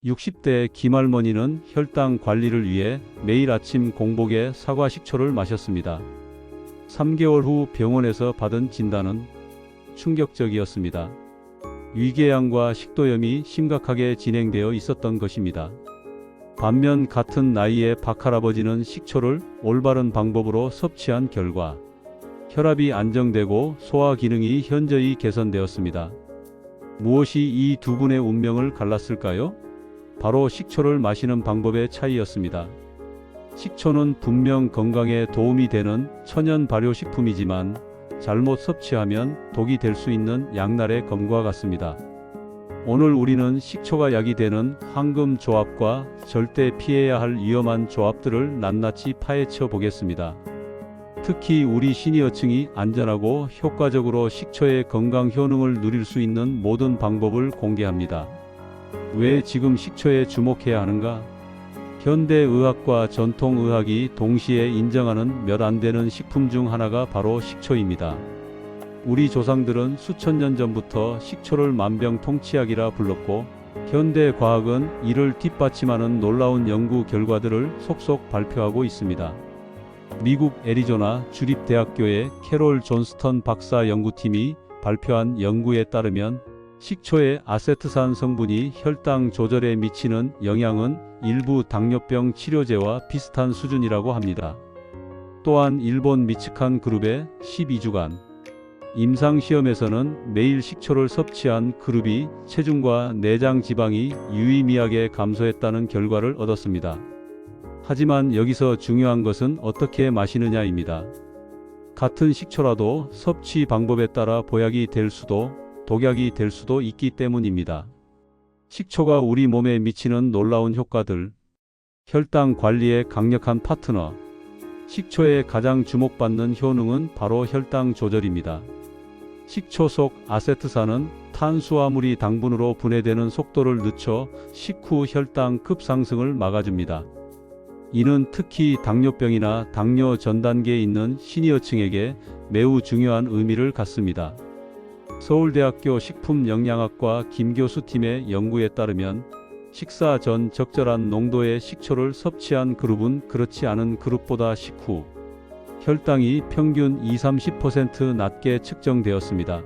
60대 김할머니는 혈당 관리를 위해 매일 아침 공복에 사과 식초를 마셨습니다. 3개월 후 병원에서 받은 진단은 충격적이었습니다. 위궤양과 식도염이 심각하게 진행되어 있었던 것입니다. 반면 같은 나이의 박할아버지는 식초를 올바른 방법으로 섭취한 결과 혈압이 안정되고 소화 기능이 현저히 개선되었습니다. 무엇이 이 두 분의 운명을 갈랐을까요? 바로 식초를 마시는 방법의 차이였습니다. 식초는 분명 건강에 도움이 되는 천연 발효식품이지만 잘못 섭취하면 독이 될 수 있는 양날의 검과 같습니다. 오늘 우리는 식초가 약이 되는 황금 조합과 절대 피해야 할 위험한 조합들을 낱낱이 파헤쳐 보겠습니다. 특히 우리 시니어층이 안전하고 효과적으로 식초의 건강 효능을 누릴 수 있는 모든 방법을 공개합니다. 왜 지금 식초에 주목해야 하는가? 현대의학과 전통의학이 동시에 인정하는 몇 안 되는 식품 중 하나가 바로 식초입니다. 우리 조상들은 수천 년 전부터 식초를 만병통치약이라 불렀고 현대과학은 이를 뒷받침하는 놀라운 연구 결과들을 속속 발표하고 있습니다. 미국 애리조나 주립대학교의 캐롤 존스턴 박사 연구팀이 발표한 연구에 따르면 식초의 아세트산 성분이 혈당 조절에 미치는 영향은 일부 당뇨병 치료제와 비슷한 수준이라고 합니다. 또한 일본 미츠칸 그룹의 12주간 임상시험에서는 매일 식초를 섭취한 그룹이 체중과 내장 지방이 유의미하게 감소했다는 결과를 얻었습니다. 하지만 여기서 중요한 것은 어떻게 마시느냐입니다. 같은 식초라도 섭취 방법에 따라 보약이 될 수도 독약이 될 수도 있기 때문입니다. 식초가 우리 몸에 미치는 놀라운 효과들. 혈당 관리의 강력한 파트너. 식초의 가장 주목받는 효능은 바로 혈당 조절입니다. 식초 속 아세트산은 탄수화물이 당분으로 분해되는 속도를 늦춰 식후 혈당 급상승을 막아줍니다. 이는 특히 당뇨병이나 당뇨 전 단계에 있는 시니어층에게 매우 중요한 의미를 갖습니다. 서울대학교 식품영양학과 김교수 팀의 연구에 따르면 식사 전 적절한 농도의 식초를 섭취한 그룹은 그렇지 않은 그룹보다 식후 혈당이 평균 20-30% 낮게 측정되었습니다.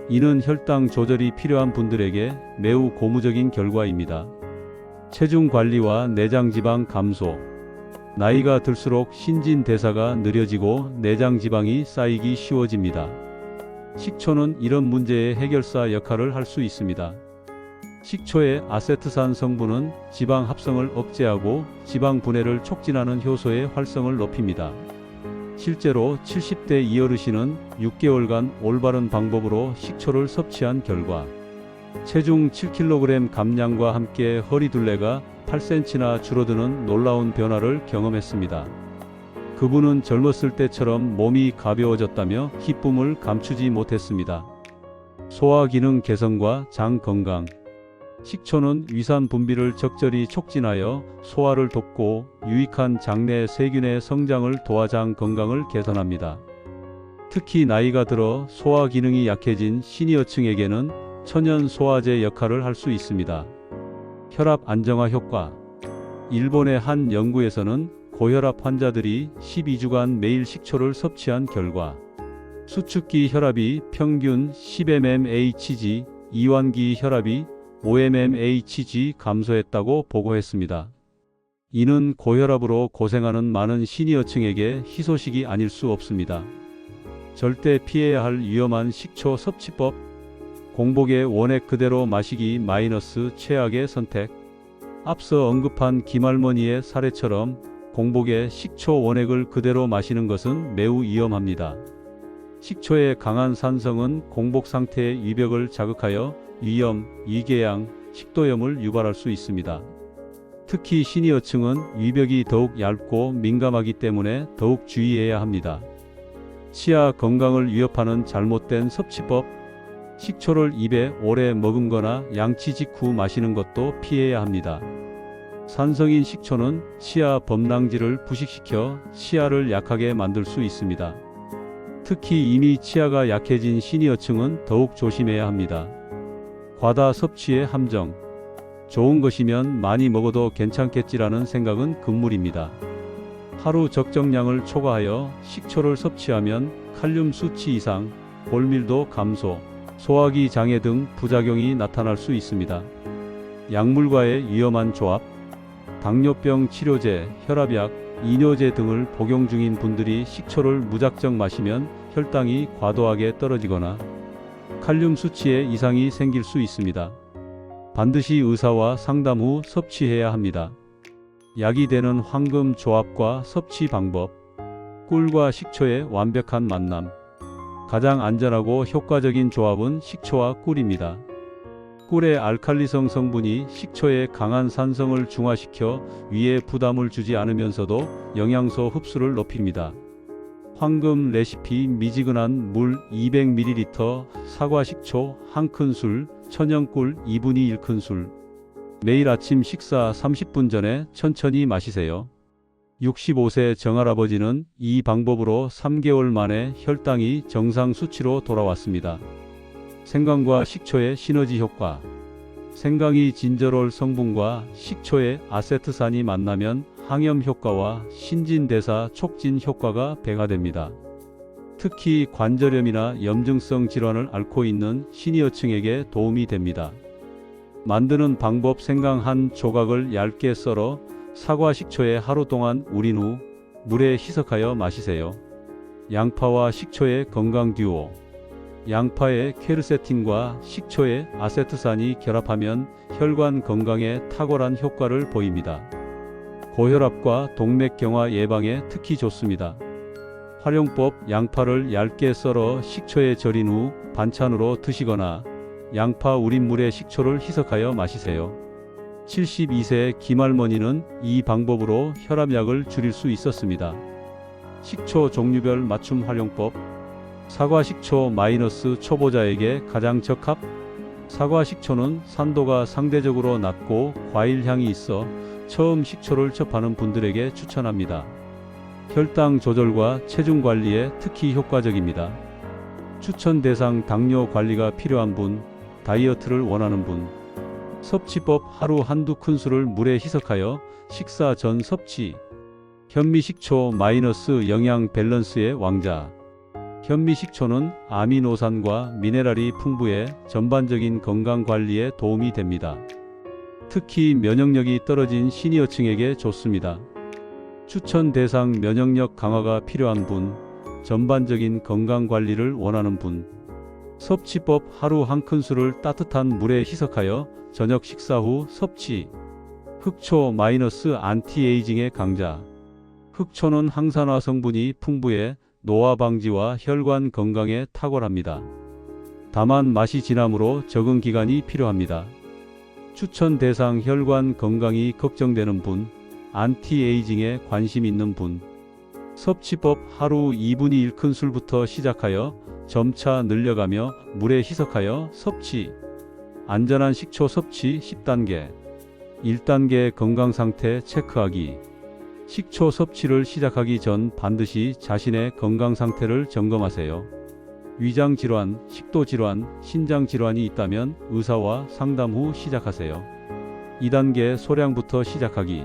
이는 혈당 조절이 필요한 분들에게 매우 고무적인 결과입니다. 체중 관리와 내장 지방 감소. 나이가 들수록 신진대사가 느려지고 내장 지방이 쌓이기 쉬워집니다. 식초는 이런 문제의 해결사 역할을 할 수 있습니다. 식초의 아세트산 성분은 지방 합성을 억제하고 지방 분해를 촉진하는 효소의 활성을 높입니다. 실제로 70대 이어르신은 6개월간 올바른 방법으로 식초를 섭취한 결과 체중 7kg 감량과 함께 허리둘레가 8cm나 줄어드는 놀라운 변화를 경험했습니다. 그분은 젊었을 때처럼 몸이 가벼워졌다며 기쁨을 감추지 못했습니다. 소화 기능 개선과 장 건강. 식초는 위산 분비를 적절히 촉진하여 소화를 돕고 유익한 장내 세균의 성장을 도와 장 건강을 개선합니다. 특히 나이가 들어 소화 기능이 약해진 시니어층에게는 천연 소화제 역할을 할 수 있습니다. 혈압 안정화 효과. 일본의 한 연구에서는 고혈압 환자들이 12주간 매일 식초를 섭취한 결과 수축기 혈압이 평균 10mmHg, 이완기 혈압이 5mmHg 감소했다고 보고했습니다. 이는 고혈압으로 고생하는 많은 시니어층에게 희소식이 아닐 수 없습니다. 절대 피해야 할 위험한 식초 섭취법. 공복에 원액 그대로 마시기 - 최악의 선택. 앞서 언급한 김할머니의 사례처럼 공복에 식초 원액을 그대로 마시는 것은 매우 위험합니다. 식초의 강한 산성은 공복 상태의 위벽을 자극하여 위염, 위궤양, 식도염을 유발할 수 있습니다. 특히 시니어층은 위벽이 더욱 얇고 민감하기 때문에 더욱 주의해야 합니다. 치아 건강을 위협하는 잘못된 섭취법. 식초를 입에 오래 머금거나 양치 직후 마시는 것도 피해야 합니다. 산성인 식초는 치아 범랑지를 부식시켜 치아를 약하게 만들 수 있습니다. 특히 이미 치아가 약해진 시니어층은 더욱 조심해야 합니다. 과다 섭취의 함정. 좋은 것이면 많이 먹어도 괜찮겠지라는 생각은 금물입니다. 하루 적정량을 초과하여 식초를 섭취하면 칼륨 수치 이상, 골밀도 감소, 소화기 장애 등 부작용이 나타날 수 있습니다. 약물과의 위험한 조합, 당뇨병 치료제, 혈압약, 이뇨제 등을 복용 중인 분들이 식초를 무작정 마시면 혈당이 과도하게 떨어지거나 칼륨 수치에 이상이 생길 수 있습니다. 반드시 의사와 상담 후 섭취해야 합니다. 약이 되는 황금 조합과 섭취 방법. 꿀과 식초의 완벽한 만남. 가장 안전하고 효과적인 조합은 식초와 꿀입니다. 꿀의 알칼리성 성분이 식초의 강한 산성을 중화시켜 위에 부담을 주지 않으면서도 영양소 흡수를 높입니다. 황금 레시피 미지근한 물 200ml, 사과 식초 1큰술, 천연꿀 2분의 1큰술. 매일 아침 식사 30분 전에 천천히 마시세요. 65세 정할아버지는 이 방법으로 3개월 만에 혈당이 정상 수치로 돌아왔습니다. 생강과 식초의 시너지 효과. 생강이 진저롤 성분과 식초의 아세트산이 만나면 항염 효과와 신진대사 촉진 효과가 배가됩니다. 특히 관절염이나 염증성 질환을 앓고 있는 시니어층에게 도움이 됩니다. 만드는 방법. 생강 한 조각을 얇게 썰어 사과 식초에 하루 동안 우린 후 물에 희석하여 마시세요. 양파와 식초의 건강 듀오. 양파의 퀘르세틴과 식초의 아세트산이 결합하면 혈관 건강에 탁월한 효과를 보입니다. 고혈압과 동맥경화 예방에 특히 좋습니다. 활용법. 양파를 얇게 썰어 식초에 절인 후 반찬으로 드시거나 양파 우린 물에 식초를 희석하여 마시세요. 72세 김할머니는 이 방법으로 혈압약을 줄일 수 있었습니다. 식초 종류별 맞춤 활용법. 사과 식초 마이너스 초보자에게 가장 적합. 사과 식초는 산도가 상대적으로 낮고 과일 향이 있어 처음 식초를 접하는 분들에게 추천합니다. 혈당 조절과 체중 관리에 특히 효과적입니다. 추천 대상. 당뇨 관리가 필요한 분, 다이어트를 원하는 분. 섭취법. 하루 한두 큰술을 물에 희석하여 식사 전 섭취. 현미식초 마이너스 영양 밸런스의 왕자. 현미식초는 아미노산과 미네랄이 풍부해 전반적인 건강 관리에 도움이 됩니다. 특히 면역력이 떨어진 시니어층에게 좋습니다. 추천 대상. 면역력 강화가 필요한 분, 전반적인 건강 관리를 원하는 분. 섭취법. 하루 한 큰술을 따뜻한 물에 희석하여 저녁 식사 후 섭취. 흑초 마이너스 안티에이징의 강자. 흑초는 항산화 성분이 풍부해 노화 방지와 혈관 건강에 탁월합니다. 다만 맛이 진하므로 적응 기간이 필요합니다. 추천 대상. 혈관 건강이 걱정되는 분, 안티에이징에 관심 있는 분. 섭취법. 하루 2분의 1큰술부터 시작하여 점차 늘려가며 물에 희석하여 섭취. 안전한 식초 섭취 10단계. 1단계 건강상태 체크하기. 식초 섭취를 시작하기 전 반드시 자신의 건강상태를 점검하세요. 위장질환, 식도질환, 신장질환이 있다면 의사와 상담 후 시작하세요. 2단계 소량부터 시작하기.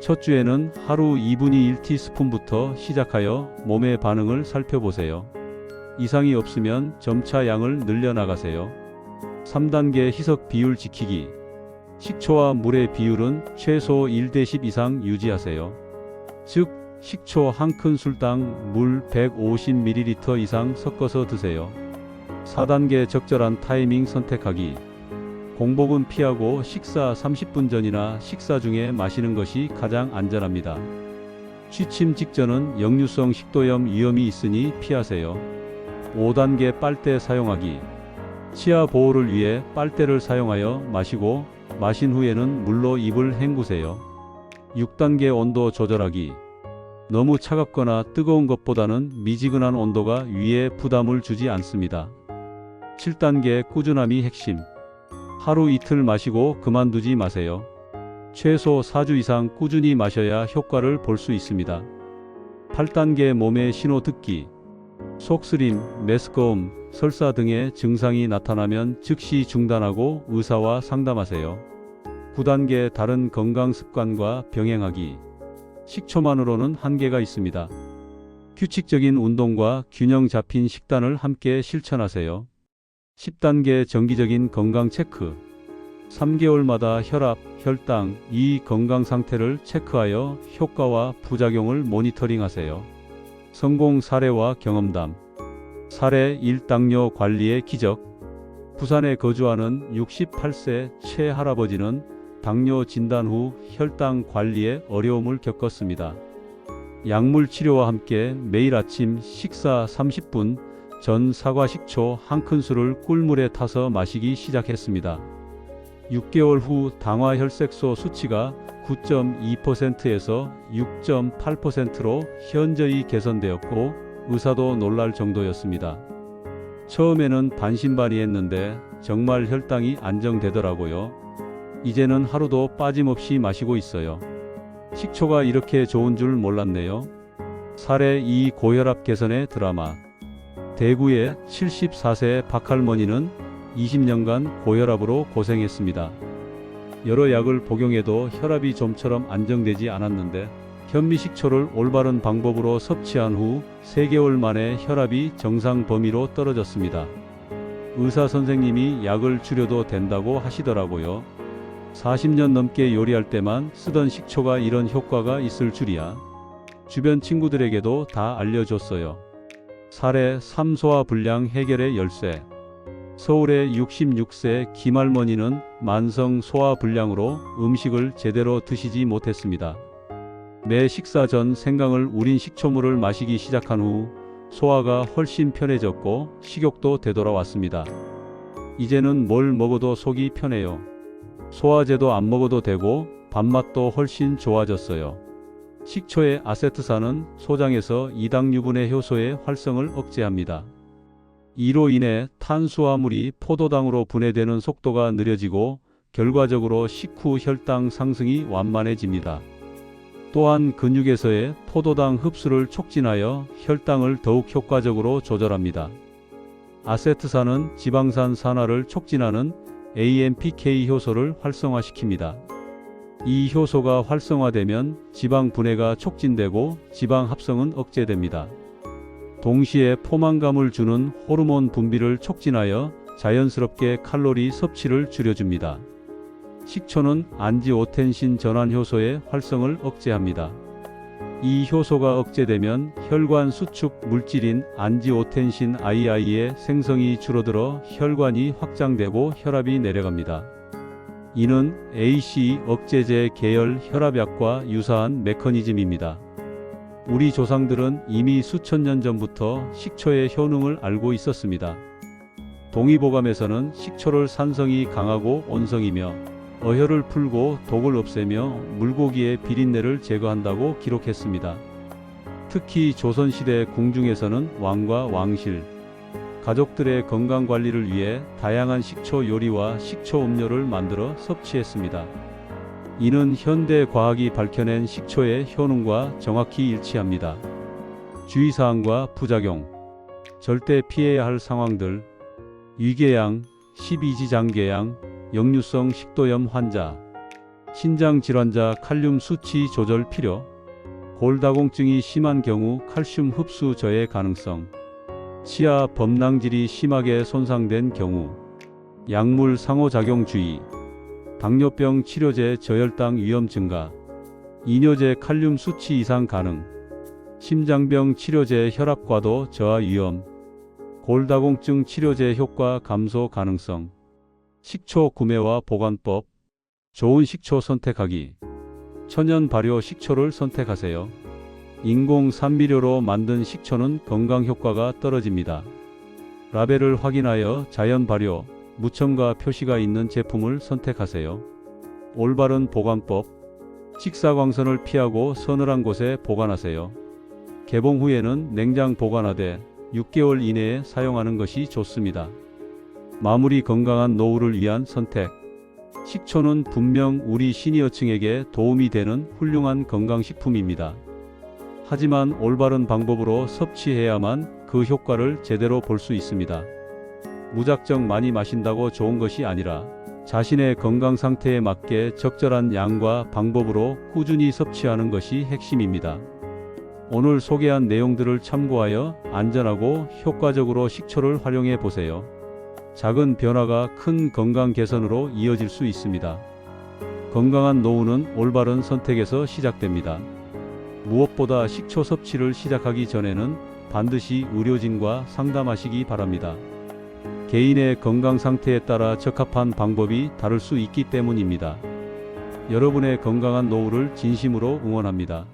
첫 주에는 하루 2분의 1티스푼부터 시작하여 몸의 반응을 살펴보세요. 이상이 없으면 점차 양을 늘려나가세요. 3단계 희석 비율 지키기. 식초와 물의 비율은 최소 1대10 이상 유지하세요. 즉, 식초 한 큰술당 물 150ml 이상 섞어서 드세요. 4단계 적절한 타이밍 선택하기. 공복은 피하고 식사 30분 전이나 식사 중에 마시는 것이 가장 안전합니다. 취침 직전은 역류성 식도염 위험이 있으니 피하세요. 5단계 빨대 사용하기. 치아 보호를 위해 빨대를 사용하여 마시고 마신 후에는 물로 입을 헹구세요. 6단계 온도 조절하기. 너무 차갑거나 뜨거운 것보다는 미지근한 온도가 위에 부담을 주지 않습니다. 7단계 꾸준함이 핵심. 하루 이틀 마시고 그만두지 마세요. 최소 4주 이상 꾸준히 마셔야 효과를 볼 수 있습니다. 8단계 몸의 신호 듣기. 속쓰림, 메스꺼움, 설사 등의 증상이 나타나면 즉시 중단하고 의사와 상담하세요. 9단계 다른 건강 습관과 병행하기. 식초만으로는 한계가 있습니다. 규칙적인 운동과 균형 잡힌 식단을 함께 실천하세요. 10단계 정기적인 건강 체크. 3개월마다 혈압, 혈당, 이 건강 상태를 체크하여 효과와 부작용을 모니터링하세요. 성공 사례와 경험담. 사례 1. 당뇨 관리의 기적. 부산에 거주하는 68세 최 할아버지는 당뇨 진단 후 혈당 관리에 어려움을 겪었습니다. 약물 치료와 함께 매일 아침 식사 30분 전 사과 식초 한 큰술을 꿀물에 타서 마시기 시작했습니다. 6개월 후 당화 혈색소 수치가 9.2%에서 6.8%로 현저히 개선되었고 의사도 놀랄 정도였습니다. 처음에는 반신반의했는데 정말 혈당이 안정되더라고요. 이제는 하루도 빠짐없이 마시고 있어요. 식초가 이렇게 좋은 줄 몰랐네요. 사례 2. 고혈압 개선의 드라마. 대구의 74세 박할머니는 20년간 고혈압으로 고생했습니다. 여러 약을 복용해도 혈압이 좀처럼 안정되지 않았는데 현미식초를 올바른 방법으로 섭취한 후 3개월 만에 혈압이 정상 범위로 떨어졌습니다. 의사 선생님이 약을 줄여도 된다고 하시더라고요. 40년 넘게 요리할 때만 쓰던 식초가 이런 효과가 있을 줄이야. 주변 친구들에게도 다 알려줬어요. 사례 3. 소화불량 해결의 열쇠. 서울의 66세 김할머니는 만성 소화불량으로 음식을 제대로 드시지 못했습니다. 매 식사 전 생강을 우린 식초물을 마시기 시작한 후 소화가 훨씬 편해졌고 식욕도 되돌아왔습니다. 이제는 뭘 먹어도 속이 편해요. 소화제도 안 먹어도 되고 밥맛도 훨씬 좋아졌어요. 식초의 아세트산은 소장에서 이당유분의 효소의 활성을 억제합니다. 이로 인해 탄수화물이 포도당으로 분해되는 속도가 느려지고 결과적으로 식후 혈당 상승이 완만해집니다. 또한 근육에서의 포도당 흡수를 촉진하여 혈당을 더욱 효과적으로 조절합니다. 아세트산은 지방산 산화를 촉진하는 AMPK 효소를 활성화시킵니다. 이 효소가 활성화되면 지방 분해가 촉진되고 지방 합성은 억제됩니다. 동시에 포만감을 주는 호르몬 분비를 촉진하여 자연스럽게 칼로리 섭취를 줄여줍니다. 식초는 안지오텐신 전환 효소의 활성을 억제합니다. 이 효소가 억제되면 혈관 수축 물질인 안지오텐신 II의 생성이 줄어들어 혈관이 확장되고 혈압이 내려갑니다. 이는 ACE 억제제 계열 혈압약과 유사한 메커니즘입니다. 우리 조상들은 이미 수천 년 전부터 식초의 효능을 알고 있었습니다. 동의보감에서는 식초를 산성이 강하고 온성이며 어혈을 풀고 독을 없애며 물고기의 비린내를 제거한다고 기록했습니다. 특히 조선시대 궁중에서는 왕과 왕실, 가족들의 건강관리를 위해 다양한 식초 요리와 식초 음료를 만들어 섭취했습니다. 이는 현대 과학이 밝혀낸 식초의 효능과 정확히 일치합니다. 주의사항과 부작용. 절대 피해야 할 상황들. 위궤양, 12지장궤양, 역류성 식도염 환자, 신장질환자 칼륨 수치 조절 필요, 골다공증이 심한 경우 칼슘 흡수 저해 가능성, 치아 범낭질이 심하게 손상된 경우, 약물 상호작용 주의, 당뇨병 치료제 저혈당 위험 증가, 이뇨제 칼륨 수치 이상 가능, 심장병 치료제 혈압과도 저하 위험, 골다공증 치료제 효과 감소 가능성, 식초 구매와 보관법. 좋은 식초 선택하기. 천연 발효 식초를 선택하세요. 인공 산미료로 만든 식초는 건강 효과가 떨어집니다. 라벨을 확인하여 자연 발효, 무첨가 표시가 있는 제품을 선택하세요. 올바른 보관법. 직사광선을 피하고 서늘한 곳에 보관하세요. 개봉 후에는 냉장 보관하되 6개월 이내에 사용하는 것이 좋습니다. 마무리. 건강한 노후를 위한 선택. 식초는 분명 우리 시니어층에게 도움이 되는 훌륭한 건강식품입니다. 하지만 올바른 방법으로 섭취해야만 그 효과를 제대로 볼 수 있습니다. 무작정 많이 마신다고 좋은 것이 아니라 자신의 건강 상태에 맞게 적절한 양과 방법으로 꾸준히 섭취하는 것이 핵심입니다. 오늘 소개한 내용들을 참고하여 안전하고 효과적으로 식초를 활용해 보세요. 작은 변화가 큰 건강 개선으로 이어질 수 있습니다. 건강한 노후는 올바른 선택에서 시작됩니다. 무엇보다 식초 섭취를 시작하기 전에는 반드시 의료진과 상담하시기 바랍니다. 개인의 건강 상태에 따라 적합한 방법이 다를 수 있기 때문입니다. 여러분의 건강한 노후를 진심으로 응원합니다.